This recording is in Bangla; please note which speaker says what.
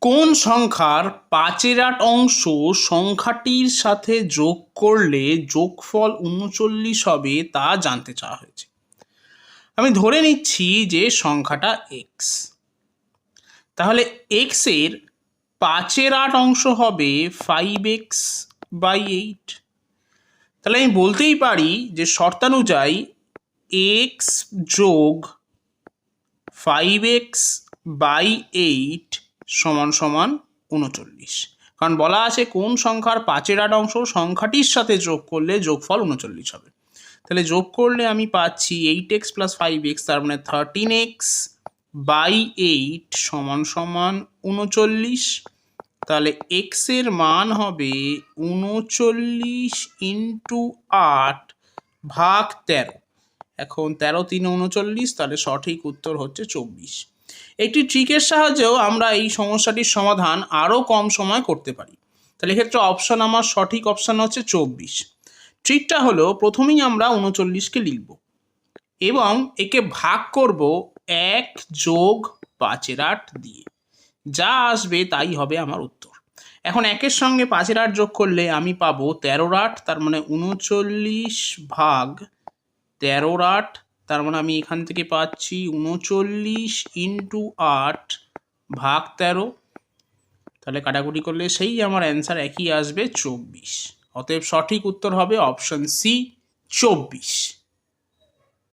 Speaker 1: কোন সংখ্যার 5/8 অংশ সংখ্যাটির সাথে যোগ করলে যোগফল 39 হবে তা জানতে চাওয়া হয়েছে। আমি ধরে নিচ্ছি যে সংখ্যাটা এক্স, তাহলে এক্স এর 5/8 অংশ হবে 5x/8। তাহলে আমি বলতেই পারি যে শর্তানুযায়ী এক্স যোগ 5x/8 সমান সমান 39। কারণ বলা আছে কোন সংখ্যার 5/8 অংশ সংখ্যাটির সাথে যোগ করলে যোগফল 39 হবে। তাহলে যোগ করলে আমি পাচ্ছি 8x + 5x, তার মানে 13x/8 সমান সমান 39। তাহলে x এর মান হবে 39 × 8 ভাগ 13। এখন 13 × 3 = 39, তাহলে সঠিক উত্তর হচ্ছে 24। একটি ট্রিকের সাহায্যেও আমরা এই সমস্যাটির সমাধান আরও কম সময় করতে পারি। তাহলে এক্ষেত্রে অপশান আমার সঠিক অপশান হচ্ছে 24। ট্রিকটা হলো প্রথমেই আমরা 39কে লিখব এবং একে ভাগ করব 1 + 5/8 দিয়ে, যা আসবে তাই হবে আমার উত্তর। এখন 1-এর সঙ্গে 5/8 যোগ করলে আমি পাবো 13/8, তার মানে 39 ভাগ 13/8, তার মানে আমি এখান থেকে পাচ্ছি 39 × 8 ভাগ 13। তাহলে কাটাকুটি করলে সেই আমার অ্যান্সার একই আসবে 24। অতএব সঠিক উত্তর হবে অপশন সি 24।